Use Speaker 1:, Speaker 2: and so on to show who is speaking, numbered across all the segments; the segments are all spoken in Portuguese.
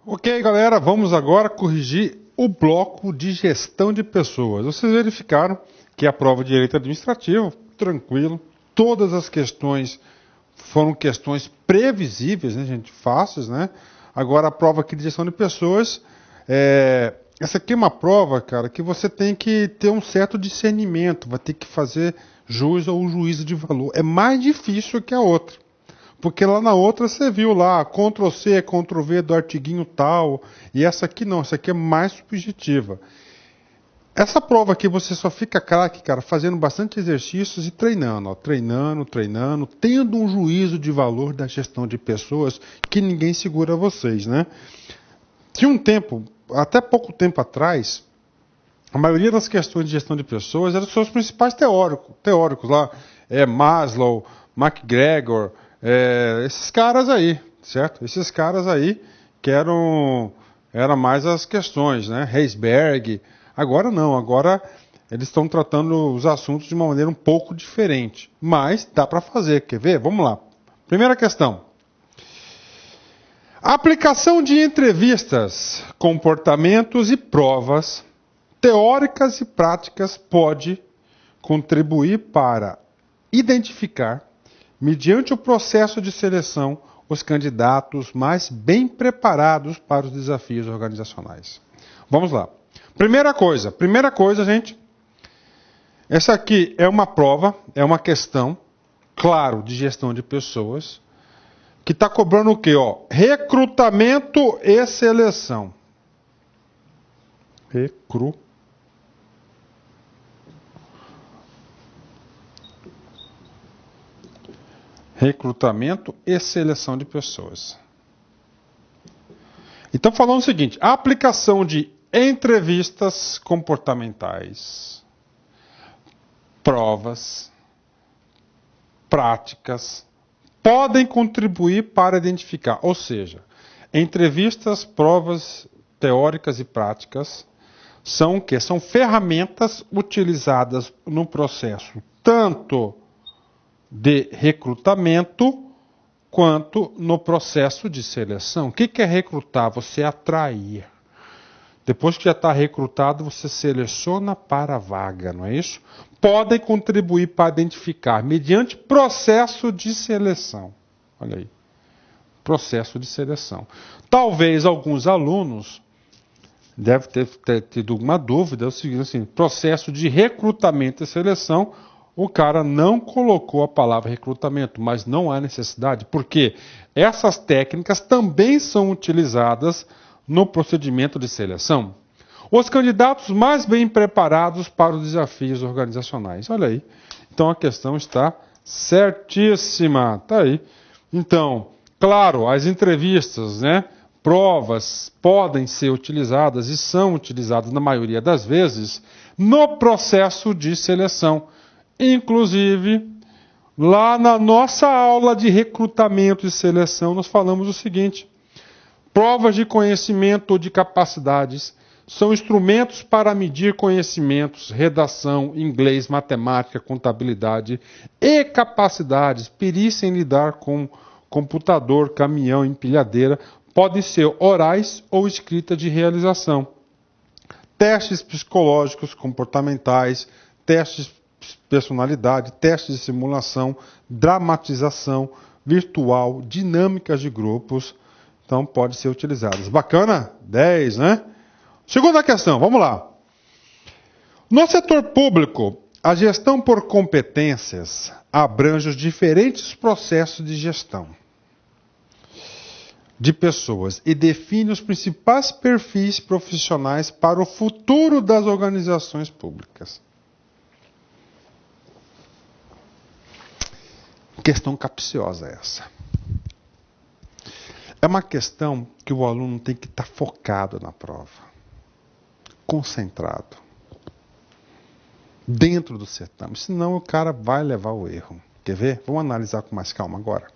Speaker 1: Ok, galera, vamos agora corrigir o bloco de gestão de pessoas. Vocês verificaram que a prova de direito administrativo, tranquilo, todas as questões foram questões previsíveis, né, gente, fáceis, né? Agora a prova aqui de gestão de pessoas, essa aqui é uma prova, cara, que você tem que ter um certo discernimento, vai ter que fazer jus ou juízo de valor. É mais difícil que a outra. Porque lá na outra você viu lá, Ctrl+C, Ctrl+V do artiguinho tal, e essa aqui não, essa aqui é mais subjetiva. Essa prova aqui você só fica craque, cara, fazendo bastante exercícios e treinando, ó, treinando, tendo um juízo de valor da gestão de pessoas que ninguém segura vocês, né? Tinha um tempo, até pouco tempo atrás, a maioria das questões de gestão de pessoas eram seus principais teóricos lá, Maslow, MacGregor, esses caras aí, certo? Esses caras aí que eram mais as questões, né? Heisberg. Agora não, agora eles estão tratando os assuntos de uma maneira um pouco diferente. Mas dá para fazer, quer ver? Vamos lá. Primeira questão. A aplicação de entrevistas, comportamentos e provas teóricas e práticas pode contribuir para identificar, mediante o processo de seleção, os candidatos mais bem preparados para os desafios organizacionais. Vamos lá. Primeira coisa, gente, essa aqui é uma prova, é uma questão, claro, de gestão de pessoas, que está cobrando o quê? Ó? Recrutamento e seleção. Recrutamento e seleção de pessoas. Então, falando o seguinte, a aplicação de entrevistas comportamentais, provas, práticas, podem contribuir para identificar, ou seja, entrevistas, provas teóricas e práticas são o quê? São ferramentas utilizadas no processo tanto de recrutamento quanto no processo de seleção. O que é recrutar? Você atrair. Depois que já está recrutado, você seleciona para a vaga, não é isso? Podem contribuir para identificar, mediante processo de seleção. Olha aí. Processo de seleção. Talvez alguns alunos devem ter tido uma dúvida, é o seguinte, assim, processo de recrutamento e seleção, o cara não colocou a palavra recrutamento, mas não há necessidade, porque essas técnicas também são utilizadas no procedimento de seleção. Os candidatos mais bem preparados para os desafios organizacionais. Olha aí. Então a questão está certíssima. Está aí. Então, claro, as entrevistas, né, provas podem ser utilizadas e são utilizadas na maioria das vezes no processo de seleção. Inclusive, lá na nossa aula de recrutamento e seleção, nós falamos o seguinte: provas de conhecimento ou de capacidades são instrumentos para medir conhecimentos, redação, inglês, matemática, contabilidade e capacidades, perícia em lidar com computador, caminhão, empilhadeira, podem ser orais ou escrita de realização. Testes psicológicos, comportamentais, testes de personalidade, testes de simulação, dramatização, virtual, dinâmicas de grupos, então pode ser utilizadas. Bacana? 10, né? Segunda questão, vamos lá. No setor público, a gestão por competências abrange os diferentes processos de gestão de pessoas e define os principais perfis profissionais para o futuro das organizações públicas. Questão capciosa essa. É uma questão que o aluno tem que estar focado na prova, concentrado, dentro do certame, senão o cara vai levar o erro. Quer ver? Vamos analisar com mais calma agora.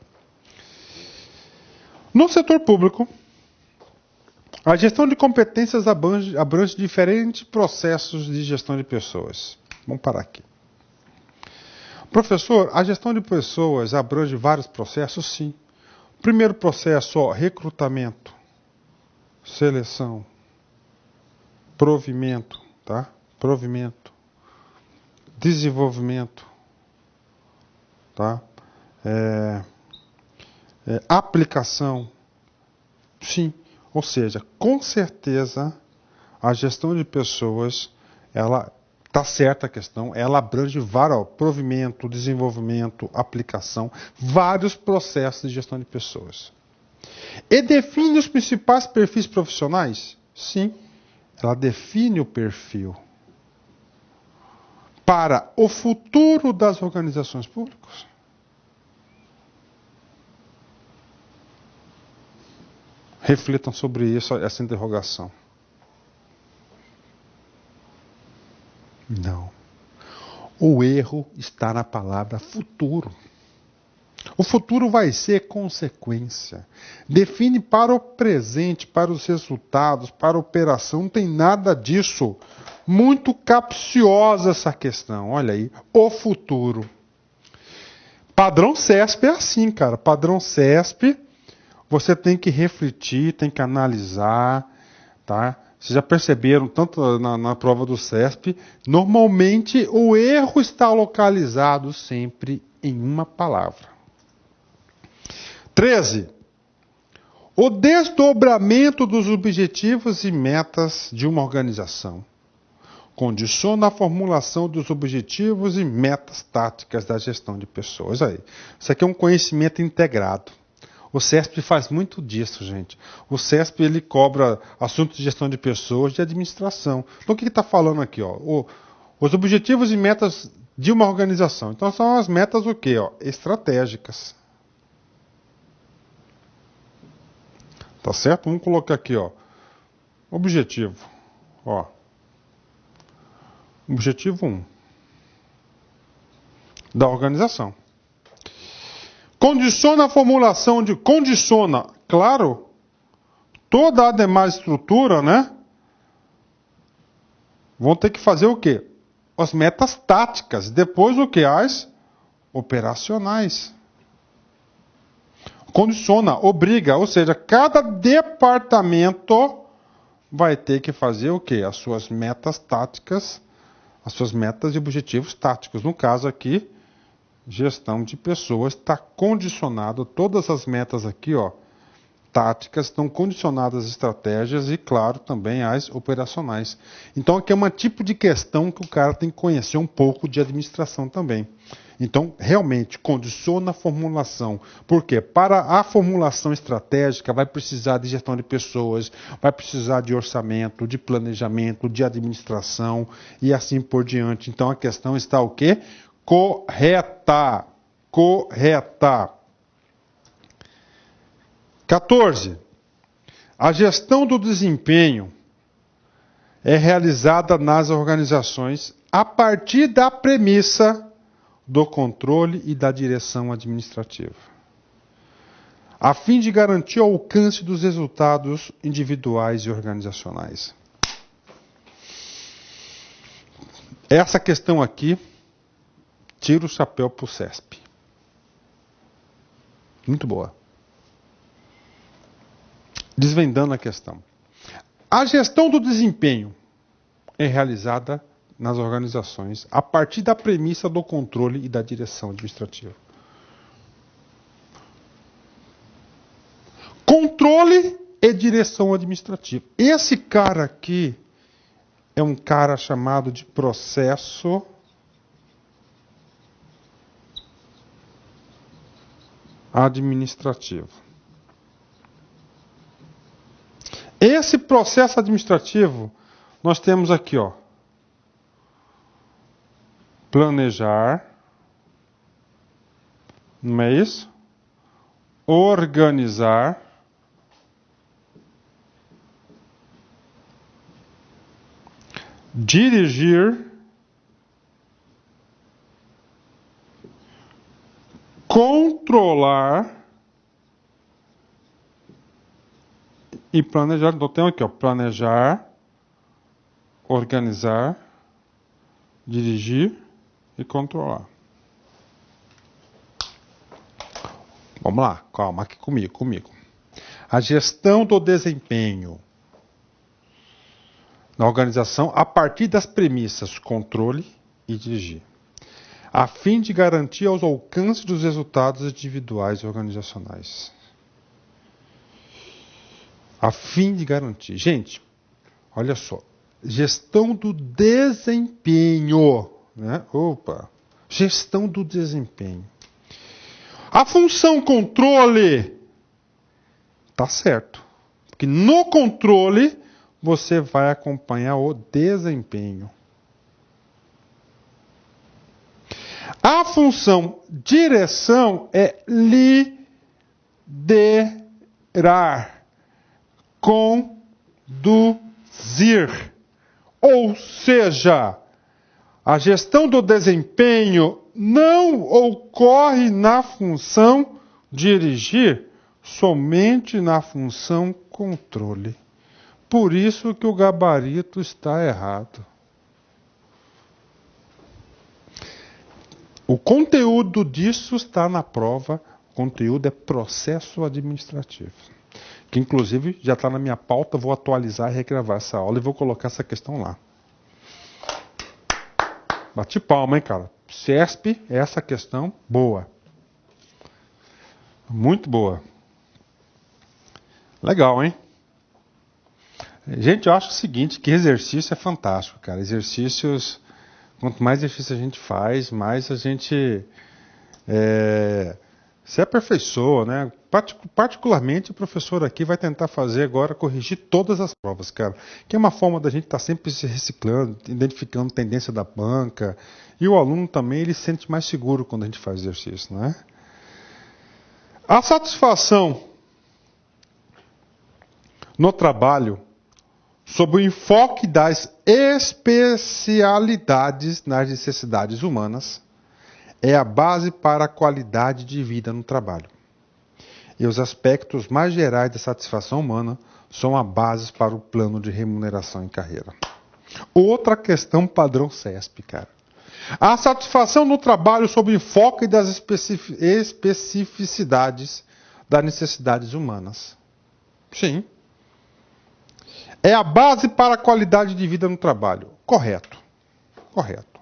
Speaker 1: No setor público, a gestão de competências abrange diferentes processos de gestão de pessoas. Vamos parar aqui. Professor, a gestão de pessoas abrange vários processos? Sim. Primeiro processo, recrutamento, seleção, provimento, tá? Provimento, desenvolvimento, tá? Aplicação, sim. Ou seja, com certeza a gestão de pessoas, ela está certa a questão, ela abrange vários, provimento, desenvolvimento, aplicação, vários processos de gestão de pessoas. E define os principais perfis profissionais? Sim, ela define o perfil para o futuro das organizações públicas. Reflitam sobre isso, essa interrogação. Não. O erro está na palavra futuro. O futuro vai ser consequência. Define para o presente, para os resultados, para a operação. Não tem nada disso. Muito capciosa essa questão. Olha aí, o futuro. Padrão CESP é assim, cara. Padrão CESP, você tem que refletir, tem que analisar, tá? Vocês já perceberam, tanto na prova do CESP, normalmente o erro está localizado sempre em uma palavra. 13. O desdobramento dos objetivos e metas de uma organização condiciona a formulação dos objetivos e metas táticas da gestão de pessoas. Aí, isso aqui é um conhecimento integrado. O CESP faz muito disso, gente. O CESP, ele cobra assuntos de gestão de pessoas, de administração. Então, o que está falando aqui? Ó? Os objetivos e metas de uma organização. Então, são as metas o quê? Ó? Estratégicas. Tá certo? Vamos colocar aqui, ó. Objetivo. Ó. Objetivo 1. Da organização. Condiciona a formulação de... Condiciona, claro, toda a demais estrutura, né? Vão ter que fazer o quê? As metas táticas. Depois o quê? As operacionais. Condiciona, obriga, ou seja, cada departamento vai ter que fazer o quê? As suas metas táticas, as suas metas e objetivos táticos. No caso aqui, gestão de pessoas está condicionado, todas as metas aqui, ó, táticas, estão condicionadas às estratégias e, claro, também às operacionais. Então, aqui é um tipo de questão que o cara tem que conhecer um pouco de administração também. Então, realmente, condiciona a formulação. Por quê? Para a formulação estratégica, vai precisar de gestão de pessoas, vai precisar de orçamento, de planejamento, de administração e assim por diante. Então, a questão está o quê? Correta. Correta. 14. A gestão do desempenho é realizada nas organizações a partir da premissa do controle e da direção administrativa, a fim de garantir o alcance dos resultados individuais e organizacionais. Essa questão aqui, tira o chapéu para o CESP. Muito boa. Desvendando a questão. A gestão do desempenho é realizada nas organizações a partir da premissa do controle e da direção administrativa. Controle e direção administrativa. Esse cara aqui é um cara chamado de processo administrativo. Esse processo administrativo, nós temos aqui, ó, planejar, não é isso? Organizar, dirigir, controlar e planejar. Então tem aqui, ó, planejar, organizar, dirigir e controlar. Vamos lá, calma aqui comigo. A gestão do desempenho na organização a partir das premissas controle e dirigir, a fim de garantir aos alcances dos resultados individuais e organizacionais. A fim de garantir. Gente, olha só. Gestão do desempenho. Né? Opa! Gestão do desempenho. A função controle tá certo. Porque no controle você vai acompanhar o desempenho. A função direção é liderar, conduzir. Ou seja, a gestão do desempenho não ocorre na função dirigir, somente na função controle. Por isso que o gabarito está errado. O conteúdo disso está na prova. O conteúdo é processo administrativo. Que inclusive já está na minha pauta, vou atualizar e regravar essa aula e vou colocar essa questão lá. Bati palma, hein, cara? CESP, essa questão, boa. Muito boa. Legal, hein? Gente, eu acho o seguinte, que exercício é fantástico, cara. Exercícios, quanto mais exercício a gente faz, mais a gente se aperfeiçoa, né? Particularmente o professor aqui vai tentar fazer agora, corrigir todas as provas, cara. Que é uma forma da gente estar sempre se reciclando, identificando tendência da banca. E o aluno também, ele se sente mais seguro quando a gente faz exercício, não é? A satisfação no trabalho, sob o enfoque das especialidades nas necessidades humanas, é a base para a qualidade de vida no trabalho. E os aspectos mais gerais da satisfação humana são a base para o plano de remuneração em carreira. Outra questão padrão CESP, cara. A satisfação no trabalho sob o enfoque das especificidades das necessidades humanas. Sim. É a base para a qualidade de vida no trabalho. Correto. Correto.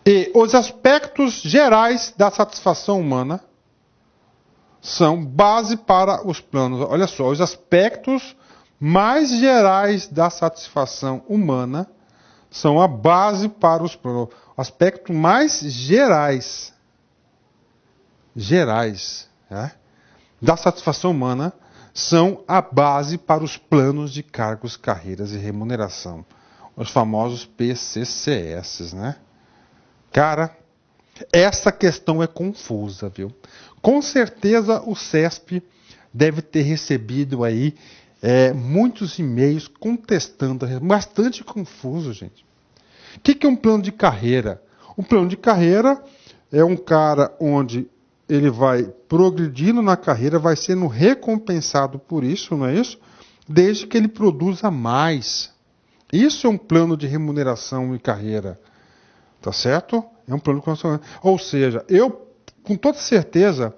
Speaker 1: E os aspectos gerais da satisfação humana são base para os planos. Olha só, os aspectos mais gerais da satisfação humana são a base para os planos. Aspectos mais gerais da satisfação humana são a base para os planos de cargos, carreiras e remuneração. Os famosos PCCS, né? Cara, essa questão é confusa, viu? Com certeza o CESP deve ter recebido aí muitos e-mails contestando, bastante confuso, gente. O que é um plano de carreira? Um plano de carreira é um cara onde ele vai progredindo na carreira, vai sendo recompensado por isso, não é isso? Desde que ele produza mais. Isso é um plano de remuneração e carreira. Tá certo? É um plano de remuneração. Ou seja, eu, com toda certeza,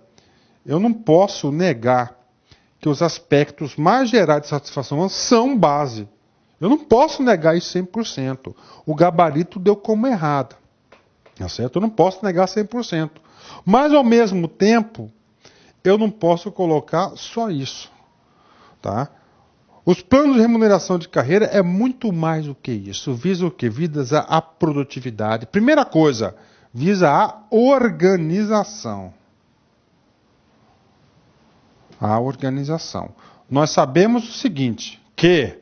Speaker 1: eu não posso negar que os aspectos mais gerais de satisfação são base. Eu não posso negar isso 100%. O gabarito deu como errado. Tá certo? Eu não posso negar 100%. Mas, ao mesmo tempo, eu não posso colocar só isso. Tá? Os planos de remuneração de carreira é muito mais do que isso. Visa o quê? Visa a produtividade. Primeira coisa, visa a organização. A organização. Nós sabemos o seguinte, que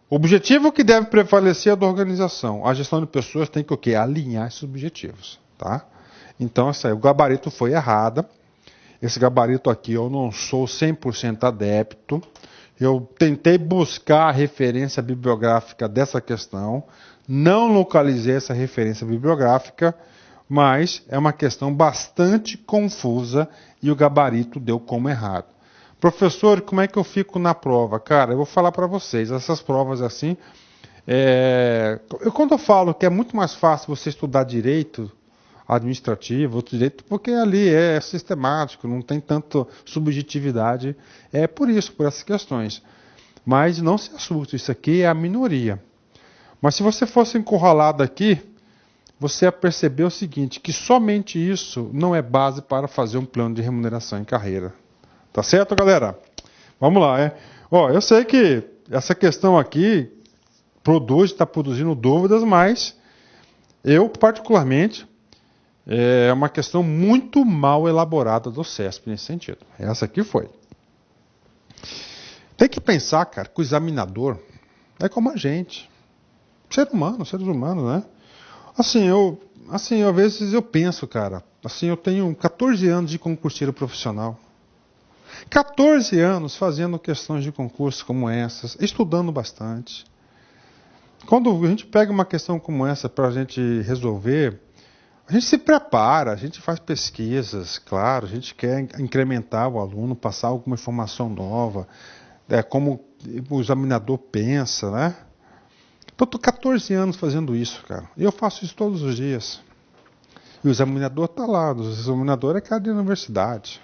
Speaker 1: o objetivo que deve prevalecer é da organização. A gestão de pessoas tem que o quê? Alinhar esses objetivos. Tá? Então, o gabarito foi errado. Esse gabarito aqui eu não sou 100% adepto. Eu tentei buscar a referência bibliográfica dessa questão. Não localizei essa referência bibliográfica, mas é uma questão bastante confusa e o gabarito deu como errado. Professor, como é que eu fico na prova? Cara, eu vou falar para vocês, essas provas assim, quando eu falo que é muito mais fácil você estudar direito, administrativo, outro direito, porque ali é sistemático, não tem tanta subjetividade. É por isso, por essas questões. Mas não se assuste, isso aqui é a minoria. Mas se você fosse encurralado aqui, você ia perceber o seguinte, que somente isso não é base para fazer um plano de remuneração em carreira. Tá certo, galera? Vamos lá, eu sei que essa questão aqui está produzindo dúvidas, mas eu, particularmente, é uma questão muito mal elaborada do CESP nesse sentido. Essa aqui foi. Tem que pensar, cara, que o examinador é como a gente. Seres humanos, né? Às vezes eu penso, cara, eu tenho 14 anos de concurseiro profissional. 14 anos fazendo questões de concurso como essas, estudando bastante. Quando a gente pega uma questão como essa para a gente resolver, a gente se prepara, a gente faz pesquisas, claro, a gente quer incrementar o aluno, passar alguma informação nova, como o examinador pensa, né? Então, estou 14 anos fazendo isso, cara. E eu faço isso todos os dias. E o examinador está lá. O examinador é cara de universidade.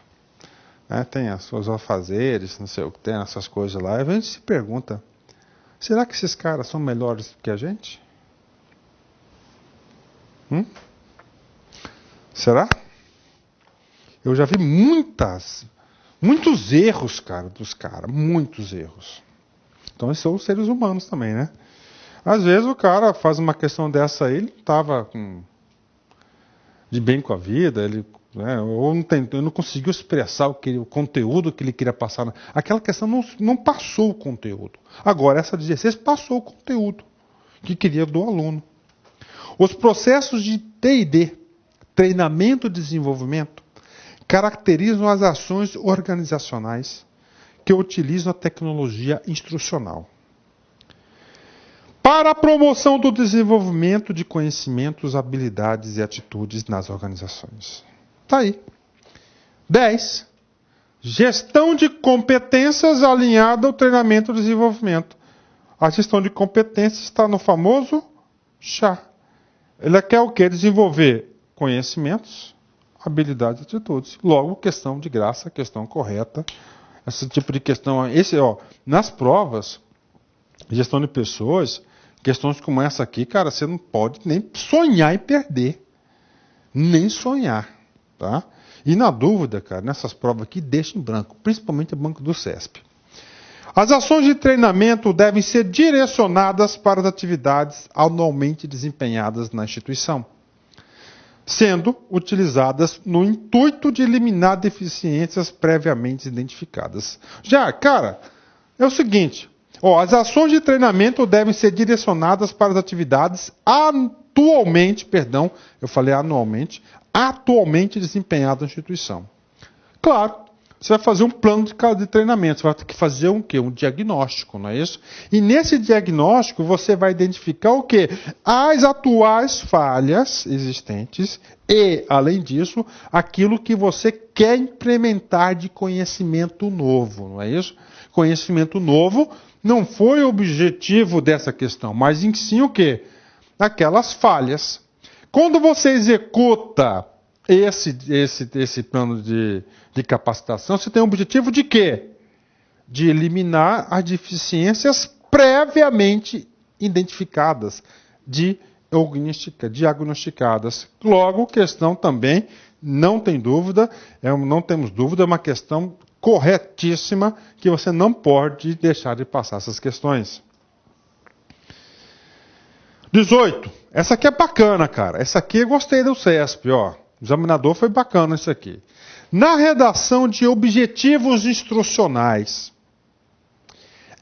Speaker 1: Né? Tem as suas afazeres, não sei o que tem, essas coisas lá. E a gente se pergunta, será que esses caras são melhores que a gente? Será? Eu já vi muitos erros, cara, dos caras. Muitos erros. Então, eles são os seres humanos também, né? Às vezes o cara faz uma questão dessa aí, ele estava de bem com a vida, ele não conseguiu expressar o conteúdo que ele queria passar. Aquela questão não passou o conteúdo. Agora, essa 16 passou o conteúdo que queria do aluno. Os processos de T&D, treinamento e desenvolvimento, caracterizam as ações organizacionais que utilizam a tecnologia instrucional para a promoção do desenvolvimento de conhecimentos, habilidades e atitudes nas organizações. Está aí. 10. Gestão de competências alinhada ao treinamento e desenvolvimento. A gestão de competências está no famoso chá. Ele quer o quê? Desenvolver conhecimentos, habilidades e atitudes. Logo, questão de graça, questão correta. Esse tipo de questão. Nas provas, gestão de pessoas, questões como essa aqui, cara, você não pode nem sonhar em perder. Nem sonhar. Tá? E na dúvida, cara, nessas provas aqui, deixa em branco. Principalmente o banco do CESP. As ações de treinamento devem ser direcionadas para as atividades anualmente desempenhadas na instituição, sendo utilizadas no intuito de eliminar deficiências previamente identificadas. Cara, é o seguinte, as ações de treinamento devem ser direcionadas para as atividades atualmente desempenhadas na instituição. Claro, você vai fazer um plano de treinamento, você vai ter que fazer um quê? Um diagnóstico, não é isso? E nesse diagnóstico você vai identificar o quê? As atuais falhas existentes e, além disso, aquilo que você quer implementar de conhecimento novo, não é isso? Conhecimento novo não foi o objetivo dessa questão, mas em si o quê? Aquelas falhas. Quando você executa esse plano de capacitação, você tem o objetivo de quê? De eliminar as deficiências previamente identificadas, diagnosticadas. Logo, questão também, não temos dúvida, é uma questão corretíssima que você não pode deixar de passar essas questões. 18. Essa aqui é bacana, cara. Essa aqui eu gostei do CESP, O examinador foi bacana isso aqui. Na redação de objetivos instrucionais,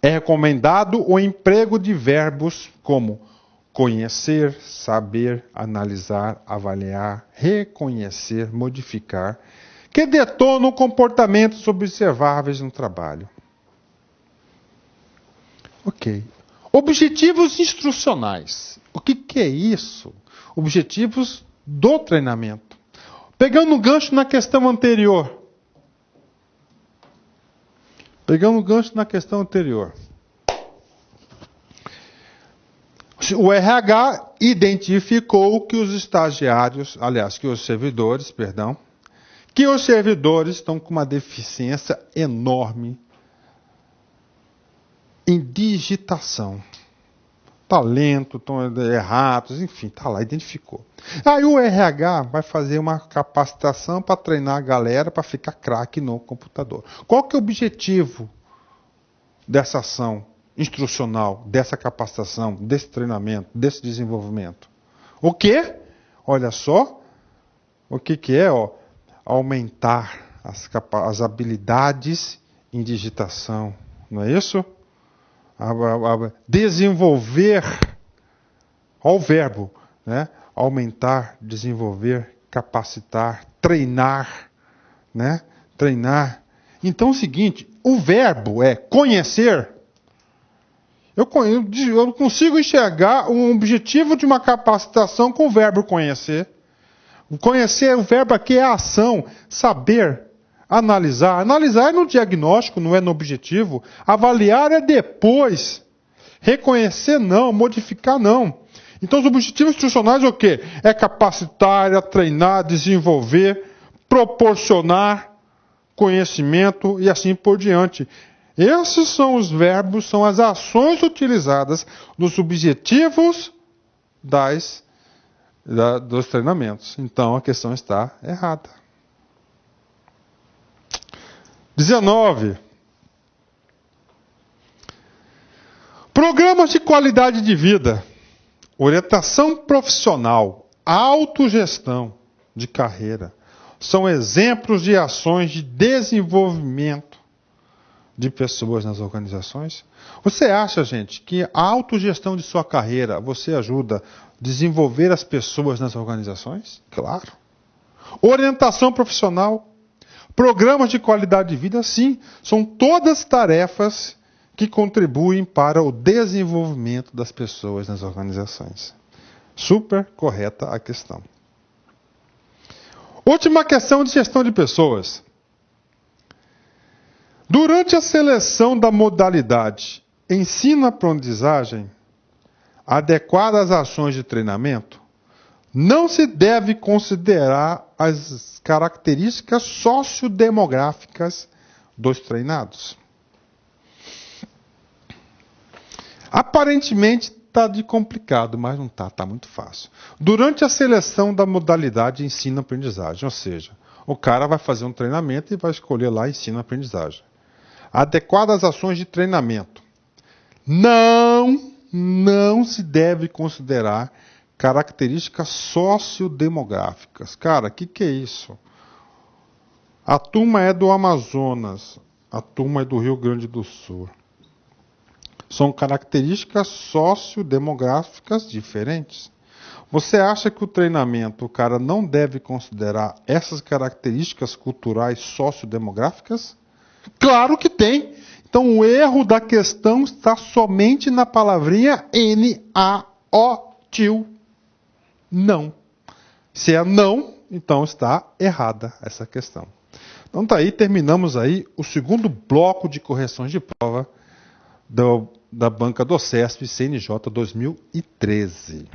Speaker 1: é recomendado o emprego de verbos como conhecer, saber, analisar, avaliar, reconhecer, modificar, que detonam comportamentos observáveis no trabalho. Ok. Objetivos instrucionais. O que é isso? Objetivos do treinamento. Pegando o gancho na questão anterior. O RH identificou que os servidores estão com uma deficiência enorme em digitação. Talento, estão errados, enfim, está lá, identificou. Aí o RH vai fazer uma capacitação para treinar a galera para ficar craque no computador. Qual que é o objetivo dessa ação instrucional, dessa capacitação, desse treinamento, desse desenvolvimento? O quê? Olha só, o que é? Aumentar as habilidades em digitação, não é isso? Desenvolver, olha o verbo, né? Aumentar, desenvolver, capacitar, treinar, né? Treinar. Então é o seguinte, o verbo é conhecer. Eu consigo enxergar um objetivo de uma capacitação com o verbo conhecer. Conhecer, o verbo aqui é a ação, saber, analisar. Analisar é no diagnóstico, não é no objetivo. Avaliar é depois. Reconhecer não, modificar não. Então os objetivos instrucionais é o quê? É capacitar, é treinar, desenvolver, proporcionar conhecimento e assim por diante. Esses são os verbos, são as ações utilizadas nos objetivos dos treinamentos. Então a questão está errada. 19. Programas de qualidade de vida, orientação profissional, autogestão de carreira, são exemplos de ações de desenvolvimento de pessoas nas organizações. Você acha, gente, que a autogestão de sua carreira, você ajuda a desenvolver as pessoas nas organizações? Claro. Orientação profissional, programas de qualidade de vida, sim, são todas tarefas que contribuem para o desenvolvimento das pessoas nas organizações. Super correta a questão. Última questão de gestão de pessoas. Durante a seleção da modalidade ensino-aprendizagem adequada às ações de treinamento, não se deve considerar as características sociodemográficas dos treinados. Aparentemente está de complicado, mas não está, está muito fácil. Durante a seleção da modalidade ensino-aprendizagem, ou seja, o cara vai fazer um treinamento e vai escolher lá ensino-aprendizagem. Adequadas ações de treinamento. Não se deve considerar características sociodemográficas. Cara, o que é isso? A turma é do Amazonas, a turma é do Rio Grande do Sul. São características sociodemográficas diferentes. Você acha que o treinamento, o cara não deve considerar essas características culturais sociodemográficas? Claro que tem. Então o erro da questão está somente na palavrinha N-A-O-T-I-O. Não. Se é não, então está errada essa questão. Então tá aí, terminamos aí o segundo bloco de correções de prova da banca do CESP CNJ 2013.